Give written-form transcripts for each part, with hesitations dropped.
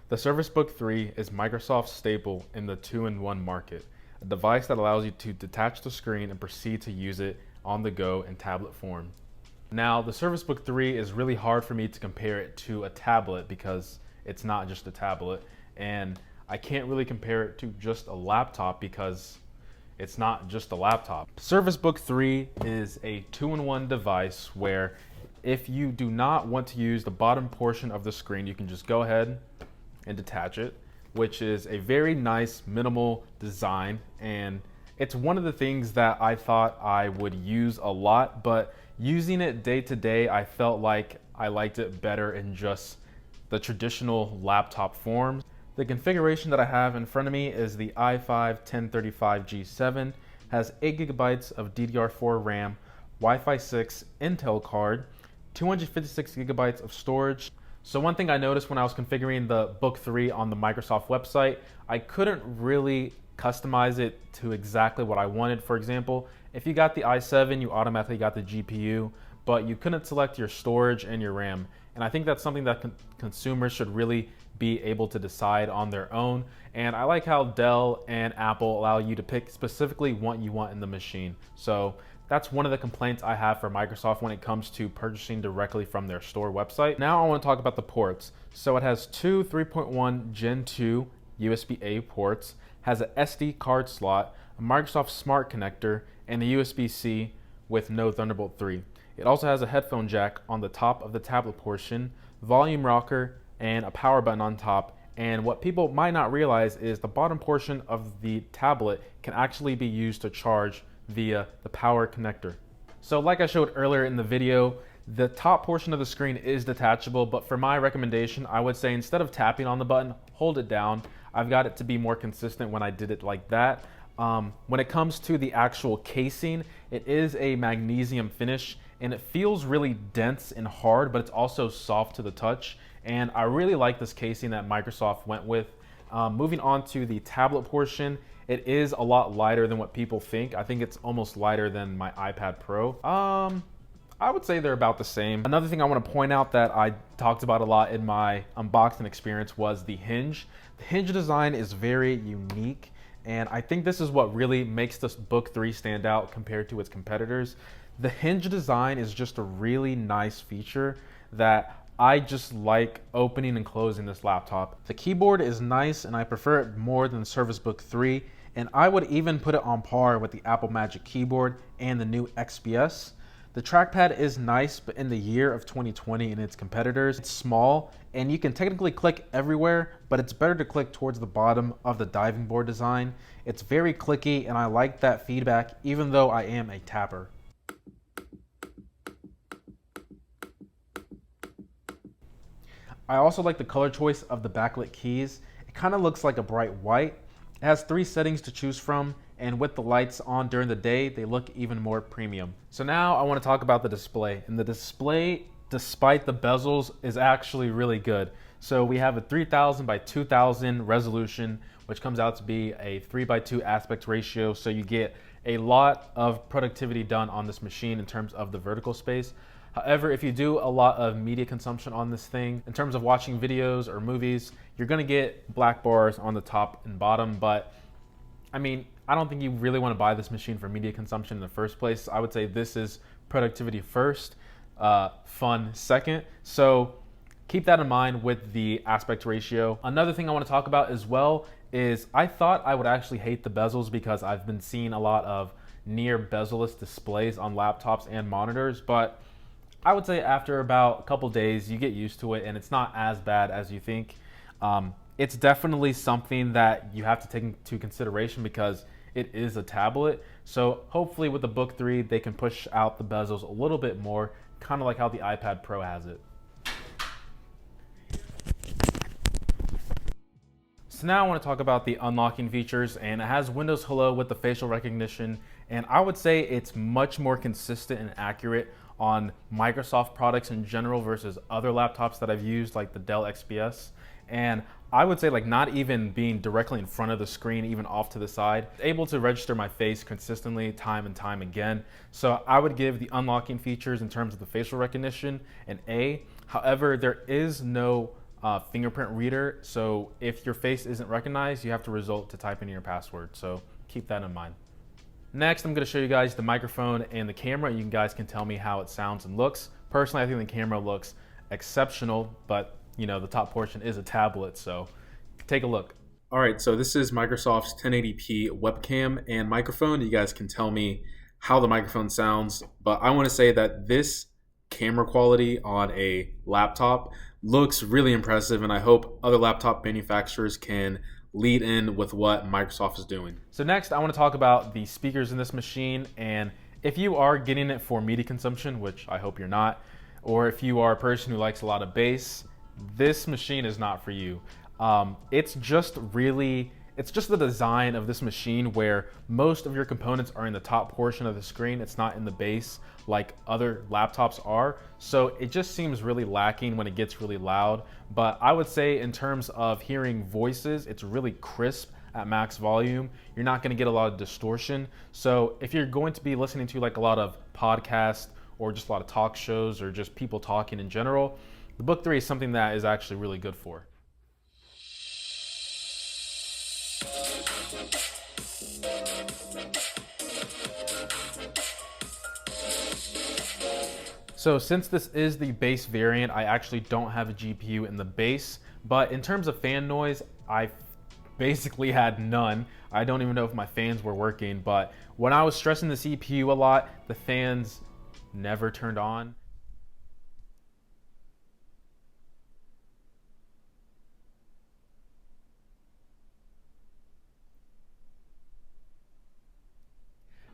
The Surface Book 3 is Microsoft's staple in the two-in-one market, a device that allows you to detach the screen and proceed to use it on the go in tablet form. Now, the Surface Book 3 is really hard for me to compare it to a tablet because it's not just a tablet, and I can't really compare it to just a laptop because it's not just a laptop. Surface Book 3 is a two-in-one device where if you do not want to use the bottom portion of the screen, you can just go ahead and detach it, which is a very nice minimal design, and it's one of the things that I thought I would use a lot, but using it day to day, I felt like I liked it better in just the traditional laptop form. The configuration that I have in front of me is the i5-1035G7, has 8 gigabytes of DDR4 RAM, Wi-Fi 6 Intel card, 256 gigabytes of storage. So one thing I noticed when I was configuring the Book 3 on the Microsoft website, I couldn't really customize it to exactly what I wanted. For example, if you got the i7, you automatically got the GPU, but you couldn't select your storage and your RAM. And I think that's something that consumers should really be able to decide on their own. And I like how Dell and Apple allow you to pick specifically what you want in the machine. So that's one of the complaints I have for Microsoft when it comes to purchasing directly from their store website. Now I want to talk about the ports. So it has two 3.1 Gen 2 USB-A ports, has an SD card slot, a Microsoft Smart Connector, and a USB-C with no Thunderbolt 3. It also has a headphone jack on the top of the tablet portion, volume rocker, and a power button on top. And what people might not realize is the bottom portion of the tablet can actually be used to charge via the power connector. So like I showed earlier in the video, the top portion of the screen is detachable, but for my recommendation, I would say instead of tapping on the button, hold it down. I've got it to be more consistent when I did it like that. When it comes to the actual casing, it is a magnesium finish and it feels really dense and hard, but it's also soft to the touch. And I really like this casing that Microsoft went with. Moving on to the tablet portion, it is a lot lighter than what people think. I think it's almost lighter than my iPad Pro. I would say they're about the same. Another thing I want to point out that I talked about a lot in my unboxing experience was the hinge. The hinge design is very unique, and I think this is what really makes this Book 3 stand out compared to its competitors. The hinge design is just a really nice feature that I just like opening and closing this laptop. The keyboard is nice and I prefer it more than the Surface Book 3, and I would even put it on par with the Apple Magic Keyboard and the new XPS. The trackpad is nice, but in the year of 2020 and its competitors, it's small and you can technically click everywhere, but it's better to click towards the bottom of the diving board design. It's very clicky and I like that feedback even though I am a tapper. I also like the color choice of the backlit keys. It kind of looks like a bright white. It has 3 settings to choose from, and with the lights on during the day, they look even more premium. So now I want to talk about the display. And the display, despite the bezels, is actually really good. So we have a 3000 by 2000 resolution, which comes out to be a 3:2 aspect ratio. So you get a lot of productivity done on this machine in terms of the vertical space. However, if you do a lot of media consumption on this thing, in terms of watching videos or movies, you're gonna get black bars on the top and bottom, but I mean, I don't think you really wanna buy this machine for media consumption in the first place. I would say this is productivity first, fun second. So keep that in mind with the aspect ratio. Another thing I wanna talk about as well is I thought I would actually hate the bezels because I've been seeing a lot of near bezel-less displays on laptops and monitors, but I would say after about a couple days, you get used to it and it's not as bad as you think. It's definitely something that you have to take into consideration because it is a tablet. So hopefully with the Book 3, they can push out the bezels a little bit more, kind of like how the iPad Pro has it. So now I want to talk about the unlocking features, and it has Windows Hello with the facial recognition, and I would say it's much more consistent and accurate on Microsoft products in general versus other laptops that I've used like the Dell XPS. And I would say like not even being directly in front of the screen, even off to the side, able to register my face consistently time and time again. So I would give the unlocking features in terms of the facial recognition an A. However, there is no fingerprint reader. So if your face isn't recognized, you have to resort to type in your password. So keep that in mind. Next, I'm going to show you guys the microphone and the camera. You guys can tell me how it sounds and looks. Personally, I think the camera looks exceptional, but you know, the top portion is a tablet, so take a look. All right, so this is Microsoft's 1080p webcam and microphone. You guys can tell me how the microphone sounds, but I want to say that this camera quality on a laptop looks really impressive, and I hope other laptop manufacturers can lead in with what Microsoft is doing. So next, I want to talk about the speakers in this machine, and if you are getting it for media consumption, which I hope you're not, or if you are a person who likes a lot of bass, this machine is not for you. It's just the design of this machine where most of your components are in the top portion of the screen. It's not in the base like other laptops are. So it just seems really lacking when it gets really loud. But I would say in terms of hearing voices, it's really crisp at max volume. You're not going to get a lot of distortion. So if you're going to be listening to like a lot of podcasts or just a lot of talk shows or just people talking in general, the Book 3 is something that is actually really good for. So since this is the base variant, I actually don't have a GPU in the base, but in terms of fan noise, I basically had none. I don't even know if my fans were working, but when I was stressing the CPU a lot, the fans never turned on.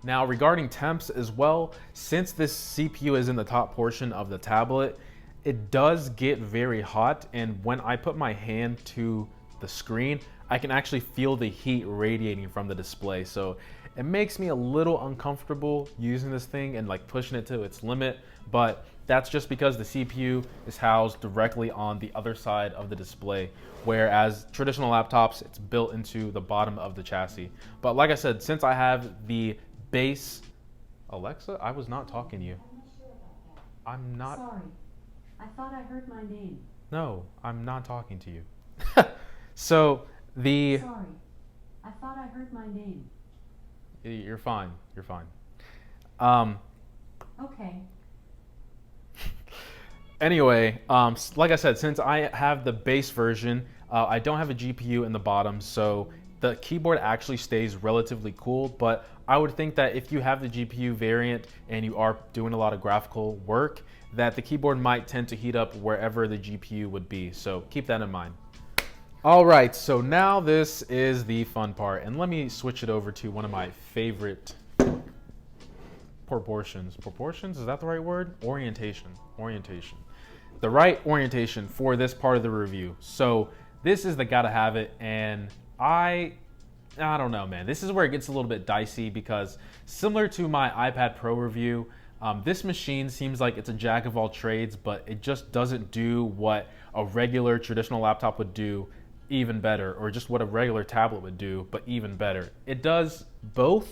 Now regarding temps as well, since this CPU is in the top portion of the tablet, it does get very hot, and when I put my hand to the screen, I can actually feel the heat radiating from the display. So it makes me a little uncomfortable using this thing and like pushing it to its limit, but that's just because the CPU is housed directly on the other side of the display, whereas traditional laptops, it's built into the bottom of the chassis. But like I said, since I have the base, Alexa, I was not talking to you. I'm not. Sorry, I thought I heard my name. No, I'm not talking to you. So the. Sorry, I thought I heard my name. You're fine. You're fine. Okay. Anyway, like I said, since I have the base version, I don't have a GPU in the bottom, so the keyboard actually stays relatively cool, but I would think that if you have the GPU variant and you are doing a lot of graphical work, that the keyboard might tend to heat up wherever the GPU would be, so keep that in mind. All right, so now this is the fun part, and let me switch it over to one of my favorite proportions. Proportions, is that the right word? Orientation. The right orientation for this part of the review. So this is the gotta have it, and I don't know, man. This is where it gets a little bit dicey because similar to my iPad Pro review, this machine seems like it's a jack of all trades, but it just doesn't do what a regular traditional laptop would do even better, or just what a regular tablet would do, but even better. It does both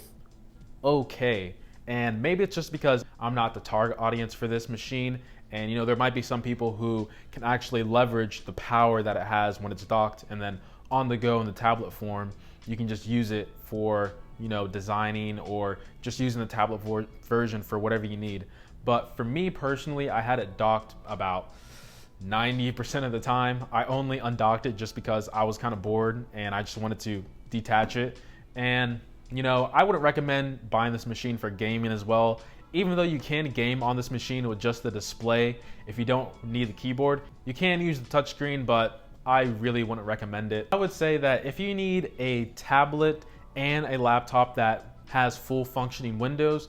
okay, and maybe it's just because I'm not the target audience for this machine, and you know, there might be some people who can actually leverage the power that it has when it's docked, and then on the go in the tablet form, you can just use it for, you know, designing or just using the tablet version for whatever you need. But for me personally, I had it docked about 90% of the time. I only undocked it just because I was kind of bored and I just wanted to detach it. And you know, I wouldn't recommend buying this machine for gaming as well. Even though you can game on this machine with just the display, if you don't need the keyboard, you can use the touchscreen, but I really wouldn't recommend it. I would say that if you need a tablet and a laptop that has full functioning Windows,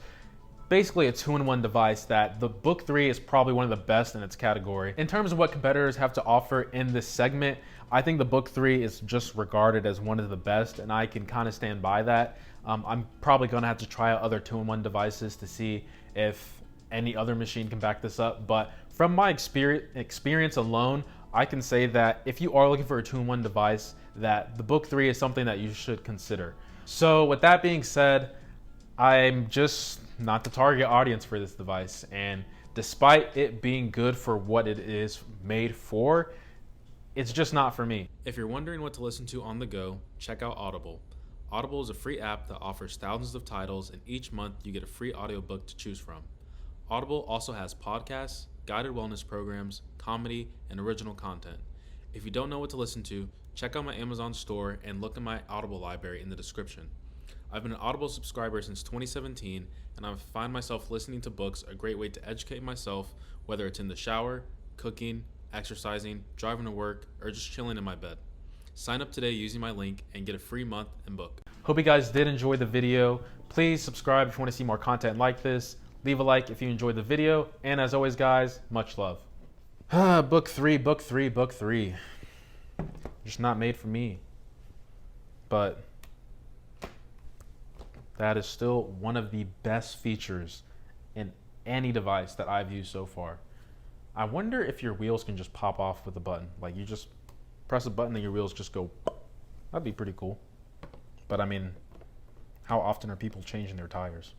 basically a two-in-one device, that the Book 3 is probably one of the best in its category. In terms of what competitors have to offer in this segment, I think the Book 3 is just regarded as one of the best, and I can kind of stand by that. I'm probably gonna have to try out other two-in-one devices to see if any other machine can back this up, but from my experience alone, I can say that if you are looking for a two-in-one device, that the Book 3 is something that you should consider. So with that being said, I'm just not the target audience for this device, and despite it being good for what it is made for, it's just not for me. If you're wondering what to listen to on the go, check out Audible. Audible is a free app that offers thousands of titles, and each month you get a free audiobook to choose from. Audible also has podcasts, guided wellness programs, comedy, and original content. If you don't know what to listen to, check out my Amazon store and look at my Audible library in the description. I've been an Audible subscriber since 2017, and I find myself listening to books a great way to educate myself, whether it's in the shower, cooking, exercising, driving to work, or just chilling in my bed. Sign up today using my link and get a free month and book. Hope you guys did enjoy the video. Please subscribe if you want to see more content like this. Leave a like if you enjoyed the video. And as always, guys, much love. Book three. Just not made for me. But that is still one of the best features in any device that I've used so far. I wonder if your wheels can just pop off with a button. Like you just press a button and your wheels just go. That'd be pretty cool. But I mean, how often are people changing their tires?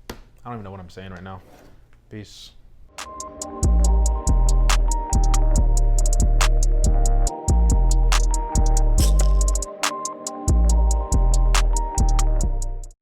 I don't even know what I'm saying right now. Peace.